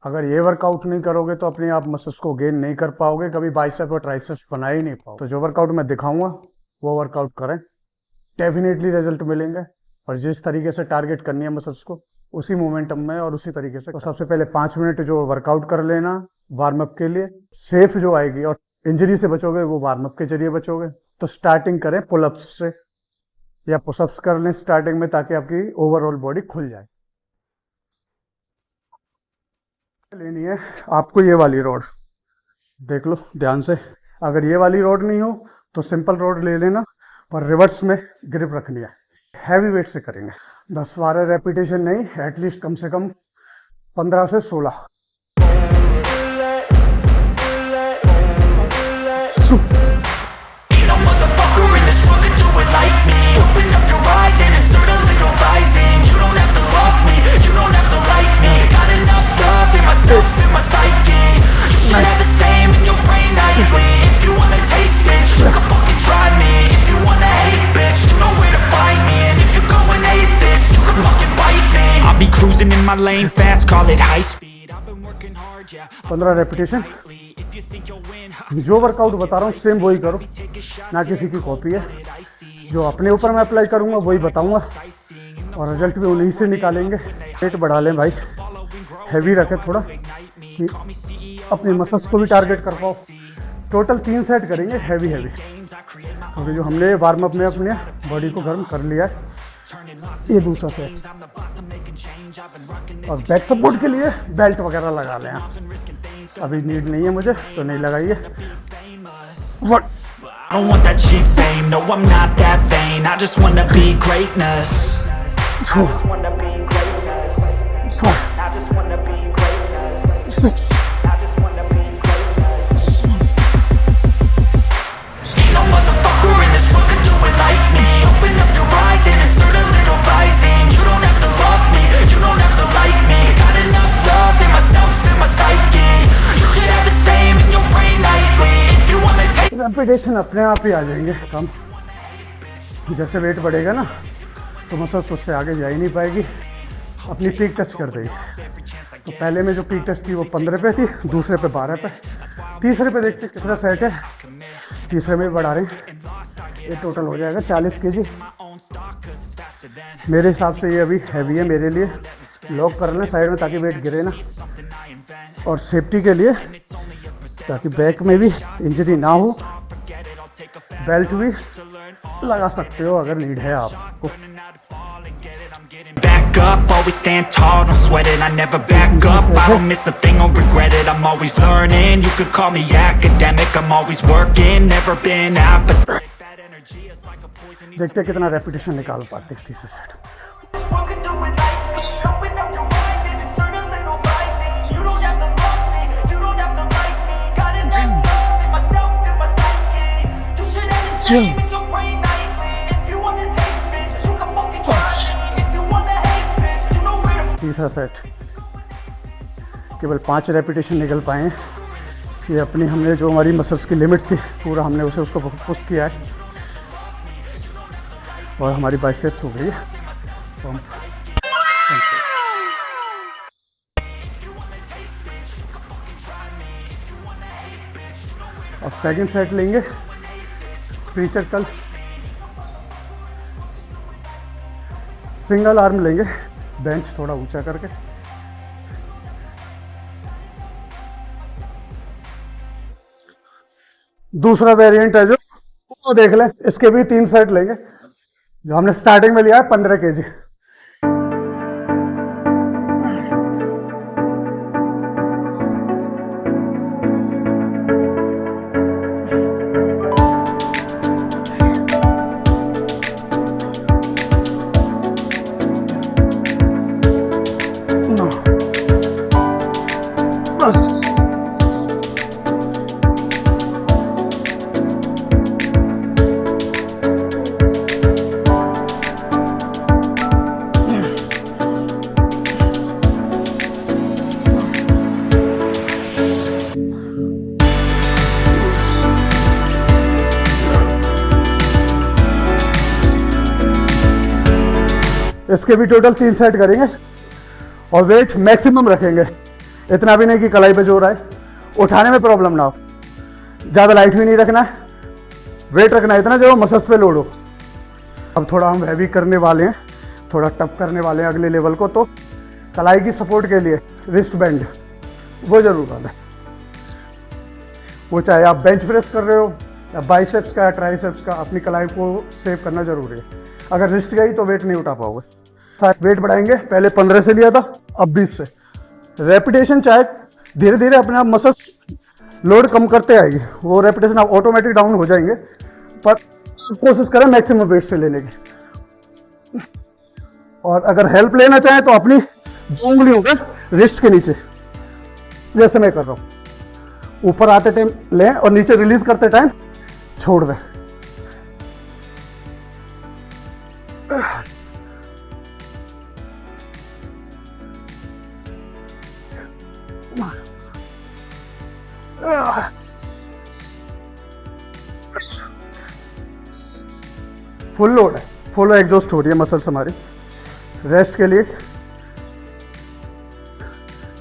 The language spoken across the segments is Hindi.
अगर ये वर्कआउट नहीं करोगे तो अपने आप मसल्स को गेन नहीं कर पाओगे, कभी बाइसेप और ट्राइसेप्स बना ही नहीं पाओगे। तो जो वर्कआउट मैं दिखाऊंगा वो वर्कआउट करें, डेफिनेटली रिजल्ट मिलेंगे। और जिस तरीके से टारगेट करनी है मसल्स को, उसी मोमेंटम में और उसी तरीके से। तो सबसे पहले 5 मिनट जो वर्कआउट कर लेना वार्म अप के लिए, सेफ जो आएगी और इंजरी से बचोगे वो वार्म अप के जरिए बचोगे। तो स्टार्टिंग करें पुलअप्स से या पुशअप्स कर लें स्टार्टिंग में, ताकि आपकी ओवरऑल बॉडी खुल जाए। लेनी है आपको ये वाली रॉड, देख लो ध्यान से। अगर ये वाली रॉड नहीं हो तो सिंपल रॉड ले लेना, और रिवर्स में ग्रिप रखनी है। हैवी वेट से करेंगे, 10-12 रेपिटेशन नहीं, एटलीस्ट कम से कम 15 से 16। Cruising in my lane fast, call it high speed. I've been working hard, yeah. 15 repetition. जो वर्कआउट बता रहा हूँ सेम वही करो, ना किसी की कॉपी है। जो अपने ऊपर मैं अप्लाई करूँगा वही बताऊँगा, और रिजल्ट भी उन्हीं से निकालेंगे। वेट बढ़ा लें भाई, हैवी रखें थोड़ा, कि अपने मसल्स को भी टारगेट कर पाओ। टोटल 3 सेट करेंगे हैवी, क्योंकि जो हमने वार्म अप में अपने बॉडी को गर्म कर लिया है। ये दूसरा सेट, और बैक सपोर्ट के लिए बेल्ट वगैरह लगा लें। अभी नीड नहीं है मुझे तो नहीं लगाइए। I don't want that cheap fame, no I'm not that vain, I just wanna be greatness. I just wanna be greatness. I just wanna be greatness. 6. I just wanna be greatness. Ain't no motherfucker in this world can do it like me. Open up your eyes and insert a little rising. You don't have to love me, you don't have to like me. Got enough love in myself and my psyche. You should have the same in your brain nightly. If you wanna take repetition अपने आप ही आ जाएंगे कम। जैसे वेट बढ़ेगा ना तो मसल्स उससे आगे जा ही नहीं पाएगी, अपनी पीक टच कर देगी। तो पहले में जो पीक टच थी वो 15 पे थी, दूसरे पे 12 पे, तीसरे पे देखते कितना सेट है। तीसरे में बढ़ा रहे हैं, ये टोटल हो जाएगा 40 kg। मेरे हिसाब से ये अभी हैवी है मेरे लिए। लॉक कर लें साइड में ताकि वेट गिरे ना, और सेफ्टी के लिए ताकि बैक में भी इंजरी ना हो। बेल्ट भी लगा सकते हो अगर नीड है आपको। Back up, always stand tall, don't sweat it, I never back up. I don't miss a thing or regret it, I'm always learning. You could call me academic, I'm always working, never been apathetic. देखते कितना रेपिटेशन निकाल पाते हैं तीसरे सेट। तीसरा सेट केवल 5 रेपिटेशन निकल पाए हैं। ये अपनी हमने जो हमारी मसल्स की लिमिट थी पूरा हमने उसको पुश किया है, और हमारी बाइसेप्स हो गई है पंप। अब सेकंड सेट लेंगे प्रीचर कल, सिंगल आर्म लेंगे, बेंच थोड़ा ऊंचा करके। दूसरा वेरिएंट है जो वो देख लें, इसके भी 3 सेट लेंगे। जो हमने स्टार्टिंग में लिया है 15 kg। इसके भी टोटल 3 सेट करेंगे, और वेट मैक्सिमम रखेंगे। इतना भी नहीं कि कलाई पे जोर आए, उठाने में प्रॉब्लम ना हो। ज़्यादा लाइट भी नहीं रखना है, वेट रखना है इतना जो मसल्स पे लोड हो। अब थोड़ा हम हैवी करने वाले हैं, थोड़ा टफ करने वाले हैं अगले लेवल को। तो कलाई की सपोर्ट के लिए रिस्ट बैंड वो जरूर करना है, वो चाहे आप बेंच प्रेस कर रहे हो या बाइसेप्स का या ट्राइसेप्स का, अपनी कलाई को सेव करना जरूरी है। अगर रिस्ट गई तो वेट नहीं उठा पाओगे। वेट बढ़ाएंगे, पहले 15 से लिया था, अब 20 से। रेपिटेशन चाहे धीरे धीरे अपने आप मसल्स लोड कम करते आएगी, वो रेपिटेशन आप ऑटोमेटिक डाउन हो जाएंगे, पर कोशिश करें मैक्सिमम वेट से लेने की। और अगर हेल्प लेना चाहें तो अपनी 2 उंगलियों का रिस्ट के नीचे, जैसे मैं कर रहा हूं, ऊपर आते टाइम लें और नीचे रिलीज करते टाइम छोड़ दें। फुल लोड है, फुल एग्जॉस्ट हो रही है मसल्स हमारी। रेस्ट के लिए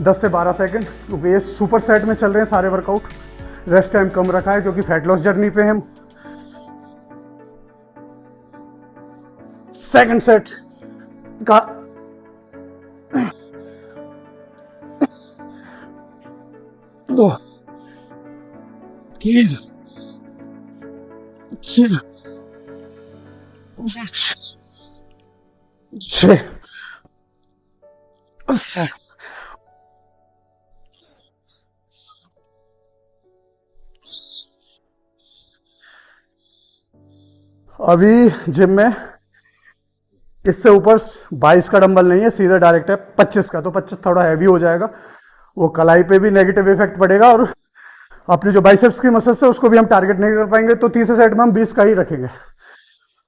10 से 12 सेकंड, क्योंकि ये सुपर सेट में चल रहे हैं सारे वर्कआउट। रेस्ट टाइम कम रखा है क्योंकि फैट लॉस जर्नी पे हम। सेकंड सेट का 2 3 4 6 7। अभी जिम में इससे ऊपर 22 का डंबल नहीं है, सीधा डायरेक्ट है 25 का, तो 25 थोड़ा हैवी हो जाएगा, वो कलाई पे भी नेगेटिव इफेक्ट पड़ेगा और अपनी जो बाइसेप्स की मसल्स है उसको भी हम टारगेट नहीं कर पाएंगे। तो तीसरे सेट में हम 20 का ही रखेंगे।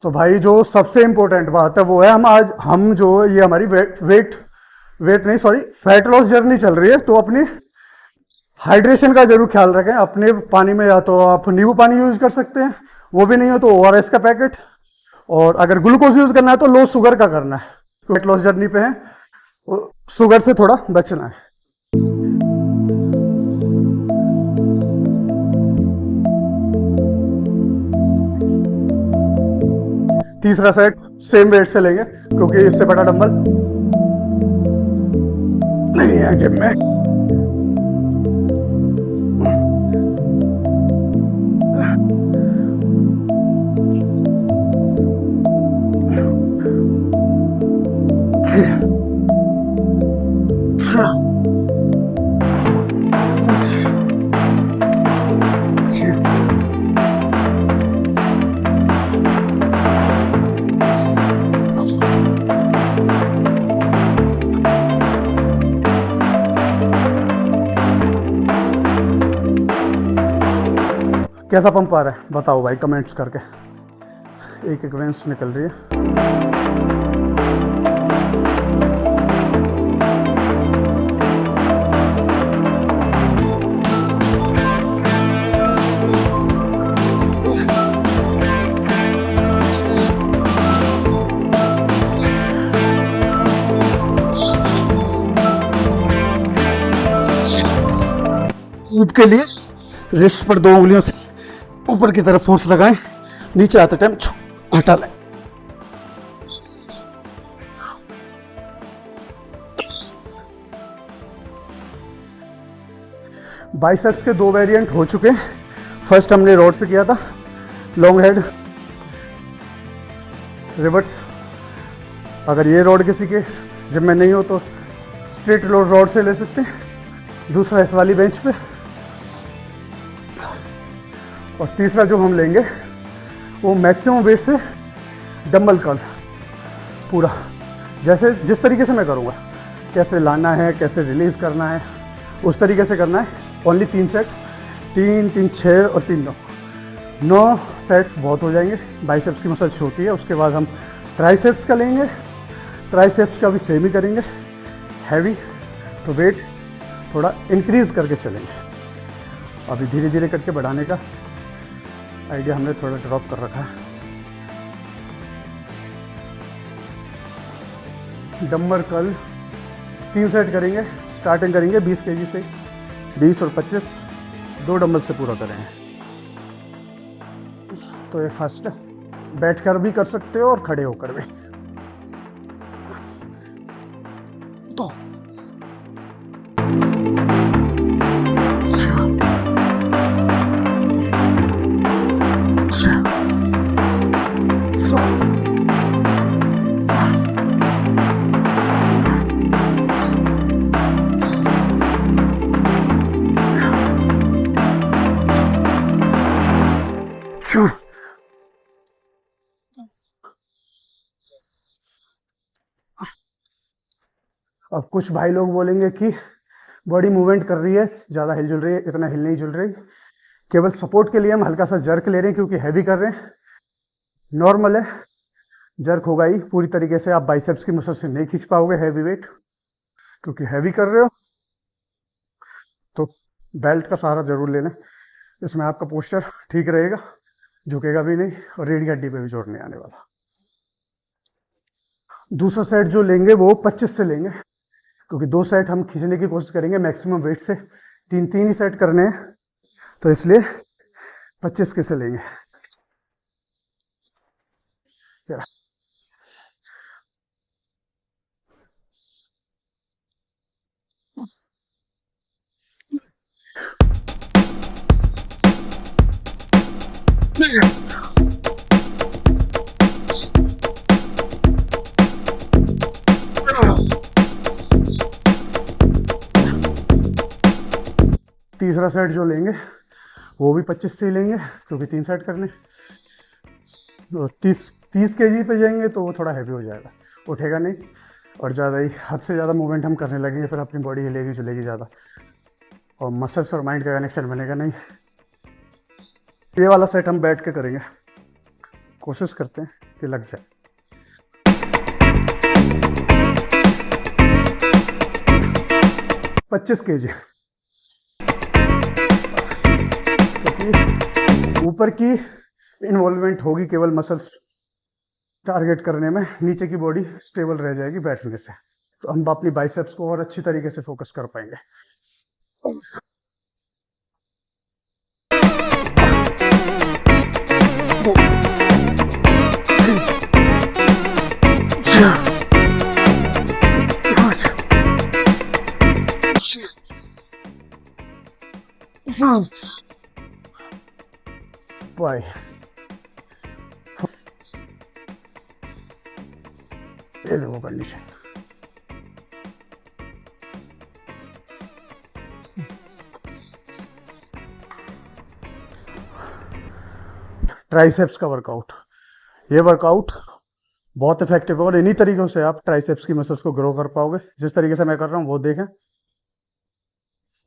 तो भाई जो सबसे इंपॉर्टेंट बात है वो है हम जो ये हमारी फैट लॉस जर्नी चल रही है, तो अपनी हाइड्रेशन का जरूर ख्याल रखें। अपने पानी में या तो आप नींबू पानी यूज कर सकते हैं, वो भी नहीं हो तो ORS का पैकेट, और अगर ग्लूकोज यूज करना है तो लो शुगर का करना है। वेट लॉस जर्नी पे है, शुगर से थोड़ा बचना है। तीसरा सेट सेम वेट से लेंगे क्योंकि इससे बड़ा डंबल नहीं है जिम में। कैसा पंप आ रहा है बताओ भाई कमेंट्स करके। एक एक वेंस निकल रही है। के लिए रिस्ट पर 2 उंगलियों से ऊपर की तरफ फोर्स लगाएं, नीचे आते टाइम हटा लें। बाइसेप्स के 2 वेरिएंट हो चुके हैं। फर्स्ट हमने रॉड से किया था, लॉन्ग हेड रिवर्स। अगर ये रॉड किसी के जिम में नहीं हो तो स्ट्रेट रॉड से ले सकते हैं। दूसरा इस वाली बेंच पे, और तीसरा जो हम लेंगे वो मैक्सिमम वेट से डंबल कर्ल पूरा, जैसे जिस तरीके से मैं करूँगा, कैसे लाना है, कैसे रिलीज करना है, उस तरीके से करना है। ओनली 3 सेट, 3 3 6 और 3 9 सेट्स बहुत हो जाएंगे। बाइसेप्स की मसल छोटी है, उसके बाद हम ट्राइसेप्स का लेंगे। ट्राइसेप्स का भी सेम ही करेंगे, हैवी, तो वेट थोड़ा इंक्रीज करके चलेंगे। अभी धीरे धीरे करके बढ़ाने का आइडिया हमने थोड़ा ड्रॉप कर रखा है। डंबल कर्ल 3 सेट करेंगे। स्टार्टिंग करेंगे 20 केजी से, 20 और 25 दो डंबल से पूरा करेंगे। तो ये फर्स्ट है, बैठ कर भी कर सकते हो और खड़े होकर भी। तो अब कुछ भाई लोग बोलेंगे कि बॉडी मूवमेंट कर रही है, ज़्यादा हिलजुल रही है, इतना हिल नहीं जुल रही, केवल सपोर्ट के लिए हम हल्का सा जर्क ले रहे हैं क्योंकि हैवी कर रहे हैं। नॉर्मल है, जर्क होगा ही, पूरी तरीके से आप बाइसेप्स की मसल से नहीं खींच पाओगे हैवी वेट, क्योंकि हैवी कर रहे हो। तो बेल्ट का सहारा जरूर लेना, इसमें आपका पोस्चर ठीक रहेगा, झुकेगा भी नहीं और रीढ़ की हड्डी पे भी जोर नहीं आने वाला। दूसरा सेट जो लेंगे वो 25 से लेंगे, क्योंकि 2 सेट हम खींचने की कोशिश करेंगे मैक्सिमम वेट से, 3 ही सेट करने हैं, तो इसलिए 25 के से लेंगे। तीसरा सेट जो लेंगे वो भी 25 से ही लेंगे, क्योंकि 3 सेट करने। तो 30 केजी पे जाएंगे तो वो थोड़ा हैवी हो जाएगा, उठेगा नहीं, और ज़्यादा ही हद से ज़्यादा मूवमेंट हम करने लगेंगे, फिर अपनी बॉडी हिलेगी जुलेगी ज़्यादा और मसल्स और माइंड का कनेक्शन बनेगा नहीं। ये वाला सेट हम बैठ के करेंगे, कोशिश करते हैं कि लग जाए। पच्चीस केजी, ऊपर की इन्वॉल्वमेंट होगी केवल मसल्स टारगेट करने में, नीचे की बॉडी स्टेबल रह जाएगी बैठने से, तो हम अपनी बाइसेप्स को और अच्छी तरीके से फोकस कर पाएंगे। Why? ये देखो कंडीशन। ट्राइसेप्स का वर्कआउट, ये वर्कआउट बहुत इफेक्टिव है और इन्हीं तरीकों से आप ट्राइसेप्स की मसल्स को ग्रो कर पाओगे। जिस तरीके से मैं कर रहा हूँ वो देखें,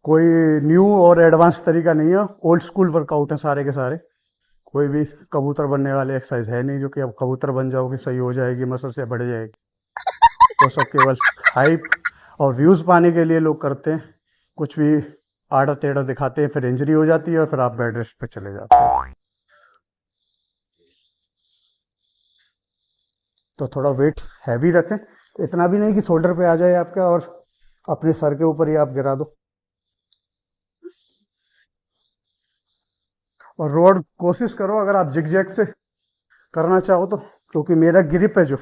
कोई न्यू और एडवांस तरीका नहीं है, ओल्ड स्कूल वर्कआउट है सारे के सारे। कोई भी कबूतर बनने वाले एक्सरसाइज है नहीं जो कि अब कबूतर बन जाओगे सही हो जाएगी मसल से बढ़ जाएगी। तो सब केवल हाइप और व्यूज पाने के लिए लोग करते हैं, कुछ भी आड़ा टेढ़ा दिखाते हैं, फिर इंजरी हो जाती है और फिर आप बेड रेस्ट पे चले जाते हैं। तो थोड़ा वेट हैवी रखें, इतना भी नहीं कि शोल्डर पे आ जाए आपका और अपने सर के ऊपर ही आप गिरा दो। और रोड कोशिश करो अगर आप जिगजैग से करना चाहो तो, क्योंकि मेरा ग्रिप है जो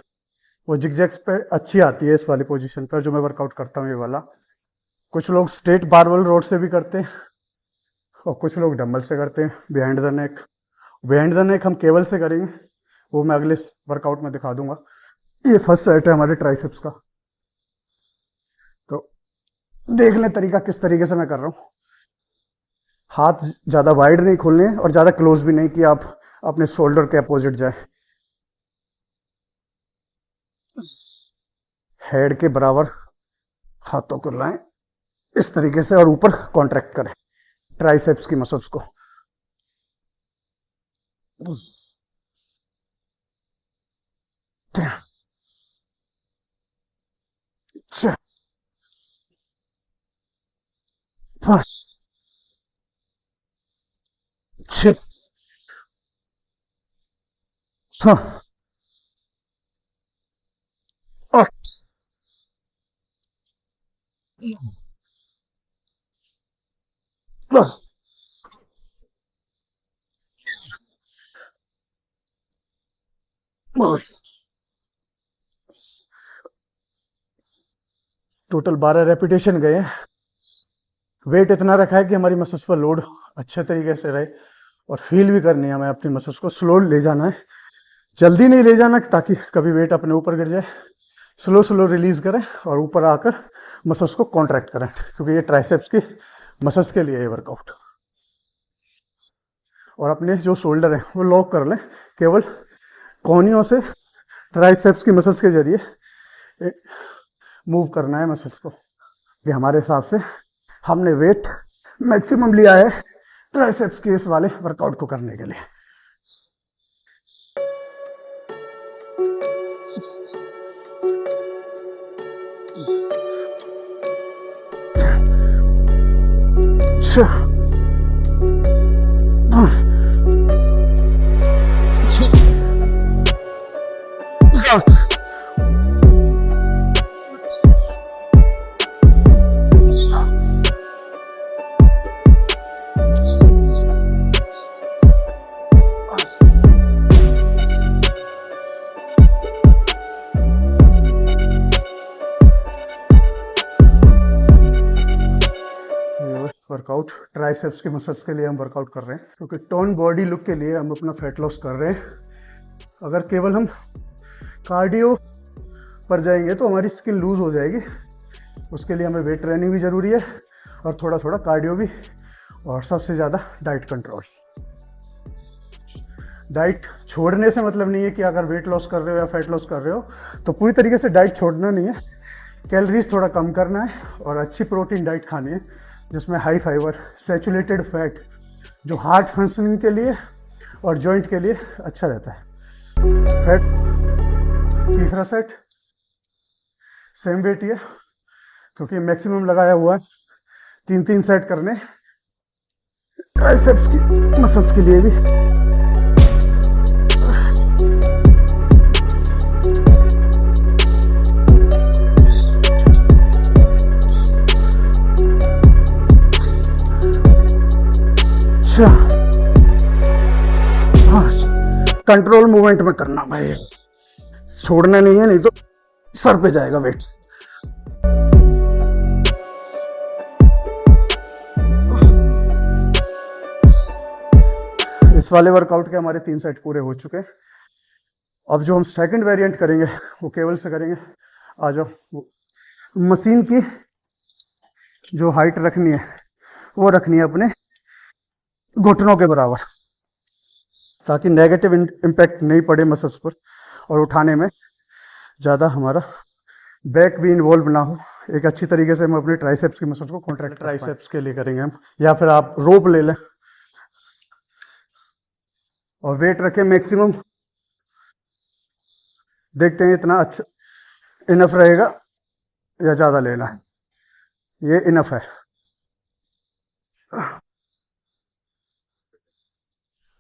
वो जिगजैग्स पे अच्छी आती है, इस वाली पोजीशन पर जो मैं वर्कआउट करता हूँ ये वाला। कुछ लोग स्ट्रेट बारबल रोड से भी करते हैं और कुछ लोग डंबल से करते हैं behind the neck. Behind the neck हम केबल से करेंगे, वो मैं अगले वर्कआउट में दिखा दूंगा। ये फर्स्ट सेट है हमारे ट्राइसेप्स का, तो देख लें तरीका किस तरीके से मैं कर रहा हूँ। हाथ ज्यादा वाइड नहीं खोलने और ज्यादा क्लोज भी नहीं कि आप अपने शोल्डर के अपोजिट जाए, हेड के बराबर हाथों को लाएं इस तरीके से और ऊपर कॉन्ट्रैक्ट करें ट्राइसेप्स की मसल्स को। पाँच, छः, सात, आठ, टोटल 12 रेपिटेशन गए हैं। वेट इतना रखा है कि हमारी मसल्स पर लोड अच्छे तरीके से रहे और फील भी करनी है हमें अपनी मसल्स को। स्लो ले जाना है, जल्दी नहीं ले जाना ताकि कभी वेट अपने ऊपर गिर जाए। स्लो स्लो रिलीज करें और ऊपर आकर मसल्स को कॉन्ट्रैक्ट करें, क्योंकि ये ट्राइसेप्स की मसल्स के लिए ये वर्कआउट। और अपने जो शोल्डर है वो लॉक कर लें, केवल कोहनियों से ट्राइसेप्स की मसल्स के जरिए मूव करना है मसल्स को। कि हमारे हिसाब से हमने वेट मैक्सिमम लिया है ट्राइसेप्स के इस वाले वर्कआउट को करने के लिए। वर्कआउट ट्राइसेप्स की मसल्स के लिए हम वर्कआउट कर रहे हैं, क्योंकि टोन बॉडी लुक के लिए हम अपना फैट लॉस कर रहे हैं। अगर केवल हम कार्डियो पर जाएंगे तो हमारी स्किन लूज हो जाएगी। उसके लिए हमें वेट ट्रेनिंग भी ज़रूरी है और थोड़ा थोड़ा कार्डियो भी, और सबसे ज़्यादा डाइट कंट्रोल। डाइट छोड़ने से मतलब नहीं है कि अगर वेट लॉस कर रहे हो या फैट लॉस कर रहे हो तो पूरी तरीके से डाइट छोड़ना नहीं है। कैलोरीज थोड़ा कम करना है और अच्छी प्रोटीन डाइट खानी है, जिसमें हाई फाइबर, सैचुरेटेड फैट, जो हार्ट फंक्शनिंग के लिए और जॉइंट के लिए अच्छा रहता है। फैट तीसरा सेट सेम वेट ही है, क्योंकि मैक्सिमम लगाया हुआ है। 3-3 सेट करने ट्राइसेप्स की मसल्स के लिए भी। कंट्रोल मूवमेंट में करना भाई, छोड़ना नहीं है, नहीं तो सर पे जाएगा वेट। इस वाले वर्कआउट के हमारे 3 सेट पूरे हो चुके हैं। अब जो हम सेकंड वेरिएंट करेंगे वो केबल से करेंगे। आ जाओ। मशीन की जो हाइट रखनी है वो रखनी है अपने घुटनों के बराबर, ताकि नेगेटिव इम्पैक्ट नहीं पड़े मसल्स पर और उठाने में ज़्यादा हमारा बैक भी इन्वॉल्व ना हो। एक अच्छी तरीके से हम अपने ट्राइसेप्स की मसल्स को कॉन्ट्रैक्ट ट्राइसेप्स के लिए करेंगे हम, या फिर आप रोप ले लें और वेट रखें मैक्सिमम। देखते हैं इतना अच्छा इनफ रहेगा या ज़्यादा लेना है। ये इनफ है।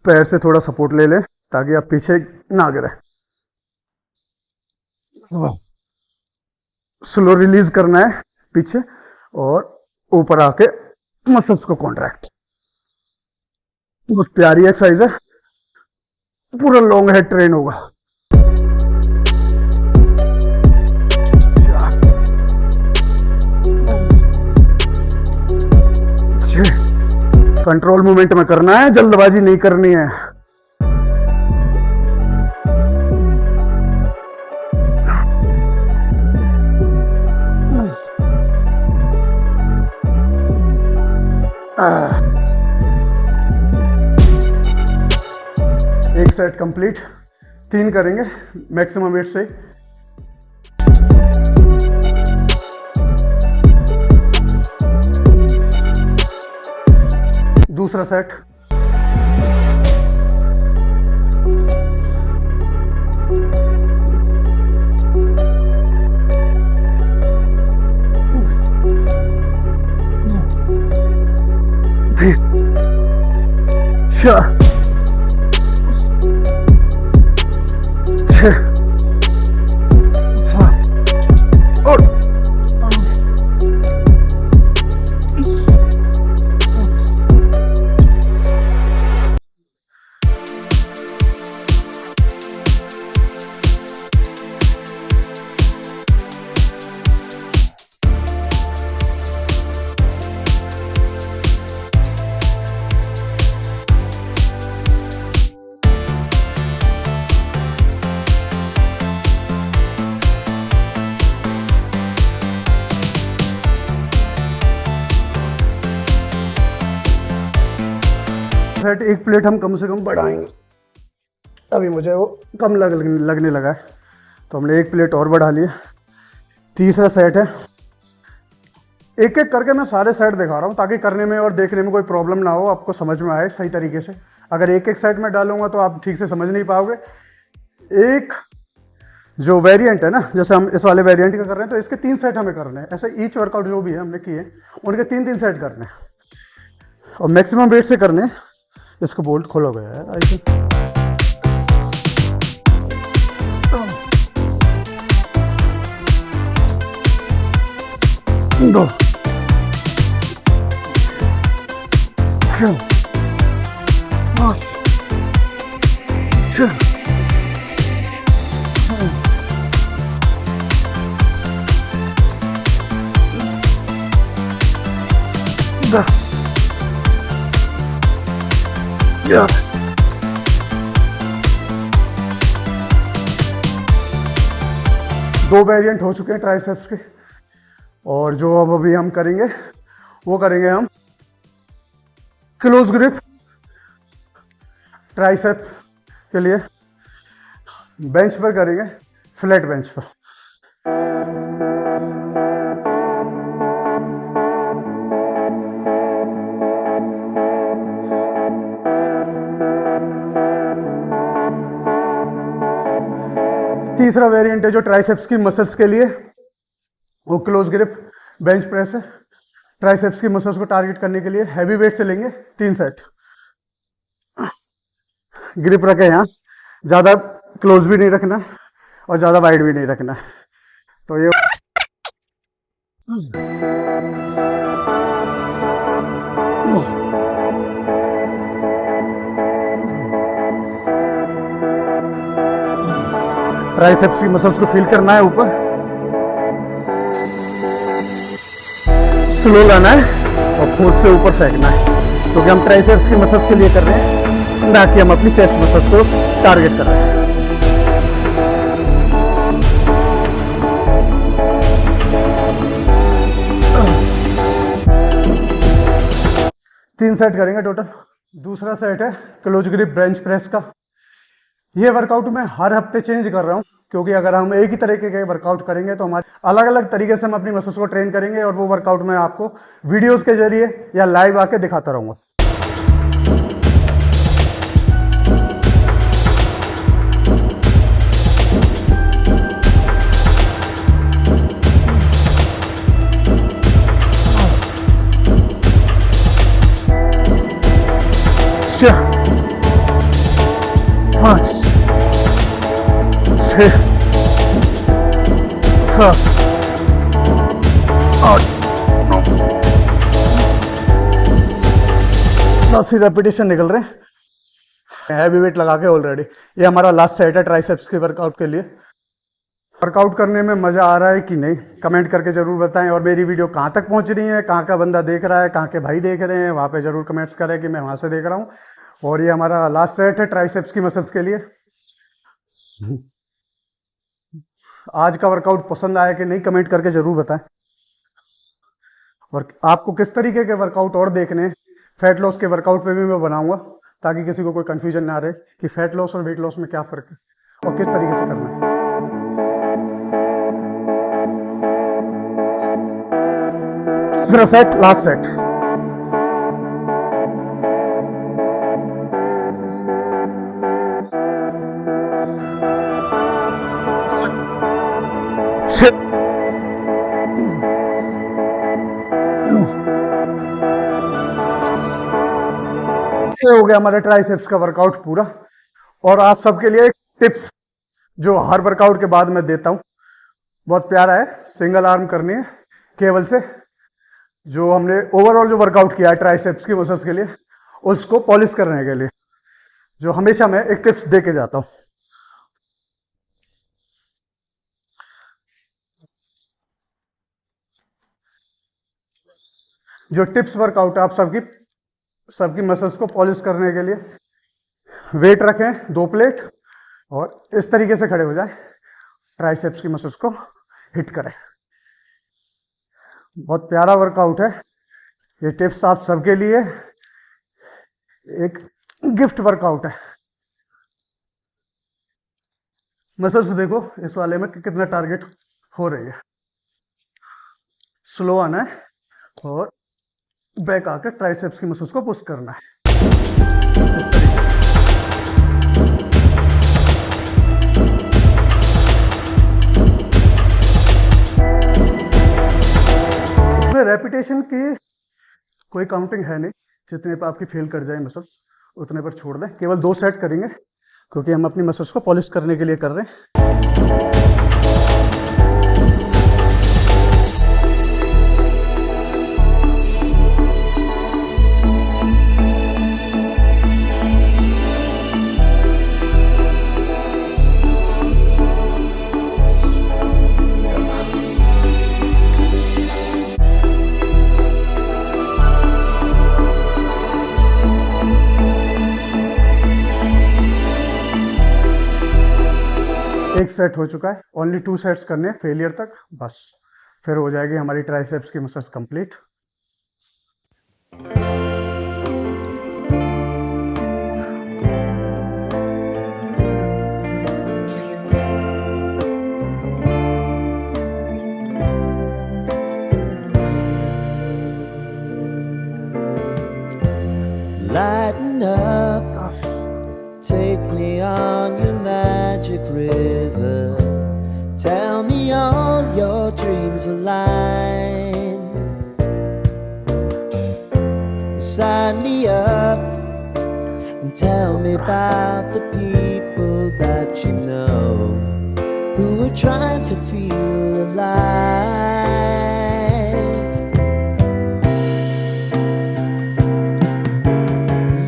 पैर से थोड़ा सपोर्ट ले लें ताकि आप पीछे ना गिरे। स्लो रिलीज करना है पीछे और ऊपर आके मसल्स को कॉन्ट्रैक्ट। बहुत प्यारी एक्सरसाइज है, पूरा लॉन्ग हेड ट्रेन होगा। कंट्रोल मूवमेंट में करना है, जल्दबाजी नहीं करनी है। एक सेट कंप्लीट, 3 करेंगे मैक्सिमम वेट से। दूसरा सेट। चार, 6, 7 और 8। सेट एक प्लेट हम कम से कम बढ़ाएंगे, अभी मुझे वो कम लगने लगा है तो हमने एक प्लेट और बढ़ा लिया। तीसरा सेट है, एक एक करके मैं सारे सेट दिखा रहा हूँ ताकि करने में और देखने में कोई प्रॉब्लम ना हो, आपको समझ में आए सही तरीके से। अगर एक एक सेट में डालूंगा तो आप ठीक से समझ नहीं पाओगे। एक जो वेरिएंट है ना, जैसे हम इस वाले वेरिएंट का कर रहे हैं तो इसके 3 सेट हमें करने हैं। ऐसे ईच वर्कआउट जो भी है हमने किए उनके 3-3 सेट करने हैं और मैक्सिमम वेट से करने हैं। इसको बोल्ट खोला गया है आई थिंक। दो, छः, 10, 11, 2 वेरिएंट हो चुके हैं ट्राइसेप्स के। और जो अब अभी हम करेंगे वो करेंगे हम क्लोज ग्रिप ट्राइसेप के लिए बेंच पर करेंगे, फ्लैट बेंच पर। तीसरा वेरिएंट है जो ट्राइसेप्स की मसल्स के लिए, वो क्लोज ग्रिप बेंच प्रेस है। ट्राइसेप्स की मसल्स को टारगेट करने के लिए हैवी वेट से लेंगे 3 सेट। ग्रिप रखे यहाँ, ज़्यादा क्लोज भी नहीं रखना और ज़्यादा वाइड भी नहीं रखना। तो ये ट्राइसेप्स की मसल्स को फील करना है, ऊपर स्लो लाना है और फोर्स से ऊपर फेंकना है, क्योंकि हम ट्राइसेप्स की मसल्स के लिए कर रहे हैं, ना कि हम अपनी चेस्ट मसल्स को टारगेट कर रहे हैं। तीन सेट करेंगे टोटल। दूसरा सेट है क्लोज ग्रिप बेंच प्रेस का। ये वर्कआउट मैं हर हफ्ते चेंज कर रहा हूँ, क्योंकि अगर हम एक ही तरीके के वर्कआउट करेंगे तो हमारे अलग अलग तरीके से हम अपनी मसल्स को ट्रेन करेंगे, और वो वर्कआउट मैं आपको वीडियोस के जरिए या लाइव आके दिखाता रहूँगा। पाँच, 6, 7, 8, 9, 10 ही रेपिटेशन निकल रहे हैं हैवी वेट लगा के ऑलरेडी। ये हमारा लास्ट सेट है ट्राइसेप्स के वर्कआउट के लिए। वर्कआउट करने में मज़ा आ रहा है कि नहीं कमेंट करके ज़रूर बताएं, और मेरी वीडियो कहाँ तक पहुँच रही है, कहाँ का बंदा देख रहा है, कहाँ के भाई देख रहे हैं, वहाँ पे ज़रूर कमेंट्स करें कि मैं वहाँ से देख रहा हूँ। और ये हमारा लास्ट सेट है ट्राइसेप्स की मसल्स के लिए। आज का वर्कआउट पसंद आया कि नहीं कमेंट करके जरूर बताएं, और आपको किस तरीके के वर्कआउट और देखने फैट लॉस के वर्कआउट पे भी मैं बनाऊंगा, ताकि किसी को कोई कंफ्यूजन ना रहे कि फैट लॉस और वेट लॉस में क्या फर्क है और किस तरीके से करना है। दूसरा सेट, लास्ट सेट। ये हो गया हमारे ट्राइसेप्स का वर्कआउट पूरा। और आप सबके लिए एक टिप्स जो हर वर्कआउट के बाद मैं देता हूं, बहुत प्यारा है। सिंगल आर्म करनी है केबल से। जो हमने ओवरऑल जो वर्कआउट किया है ट्राइसेप्स की मसल्स के लिए, उसको पॉलिश करने के लिए जो हमेशा मैं एक टिप्स दे के जाता हूं। जो टिप्स वर्कआउट आप सबकी मसल्स को पॉलिश करने के लिए, वेट रखें 2 प्लेट और इस तरीके से खड़े हो जाए, ट्राइसेप्स की मसल्स को हिट करें। बहुत प्यारा वर्कआउट है। ये टिप्स आप सबके लिए, एक गिफ्ट वर्कआउट है। मसल्स देखो इस वाले में कि कितना टारगेट हो रही है। स्लो आना है और बैक आकर ट्राइसेप्स की मसल्स को पुश करना है। रेपिटेशन की कोई काउंटिंग है नहीं, जितने पर आपकी फेल कर जाए मसल्स उतने पर छोड़ दें। केवल 2 सेट करेंगे क्योंकि हम अपनी मसल्स को पॉलिश करने के लिए कर रहे हैं। एक सेट हो चुका है, ओनली 2 सेट्स करने हैं फेलियर तक, बस फिर हो जाएगी हमारी ट्राइसेप्स की muscles complete. Lighten up, take me on your magic river. Tell me all your dreams align. Sign me up and tell me about the people that you know who are trying to feel alive.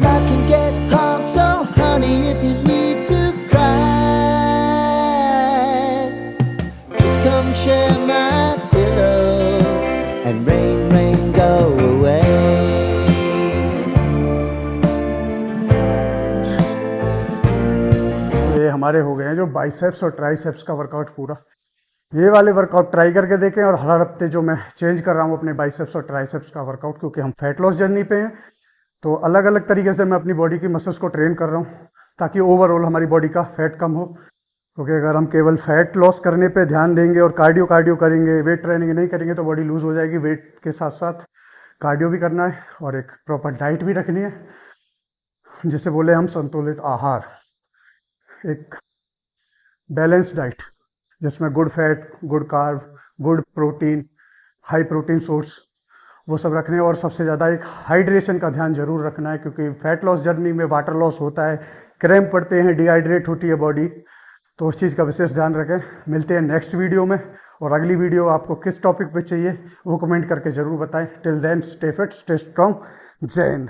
Life can get hard, so honey, if you need to cry, just come share my pillow and rain, rain, go away. ये हमारे हो गए हैं जो बाइसेप्स और ट्राइसेप्स का वर्कआउट पूरा। ये वाले वर्कआउट ट्राई करके देखें और हर हफ्ते जो मैं चेंज कर रहा हूँ अपने बाइसेप्स और ट्राइसेप्स का वर्कआउट, क्योंकि हम फैट लॉस जर्नी पे हैं तो अलग अलग तरीके से मैं अपनी बॉडी की मसल्स को ट्रेन कर रहा हूँ ताकि ओवरऑल हमारी बॉडी का फैट कम हो। क्योंकि अगर हम केवल फैट लॉस करने पे ध्यान देंगे और कार्डियो करेंगे, वेट ट्रेनिंग नहीं करेंगे तो बॉडी लूज हो जाएगी। वेट के साथ साथ कार्डियो भी करना है और एक प्रॉपर डाइट भी रखनी है, जिसे बोले हम संतुलित आहार, एक बैलेंस डाइट जिसमें good fat, good carb, good protein, high protein source वो सब रखने हैं। और सबसे ज़्यादा एक हाइड्रेशन का ध्यान जरूर रखना है, क्योंकि फैट लॉस जर्नी में वाटर लॉस होता है, क्रैम्प पड़ते हैं, डिहाइड्रेट होती है बॉडी, तो उस चीज़ का विशेष ध्यान रखें। मिलते हैं नेक्स्ट वीडियो में, और अगली वीडियो आपको किस टॉपिक पे चाहिए वो कमेंट करके ज़रूर बताएं। Till then stay fit, stay strong, जय हिंद।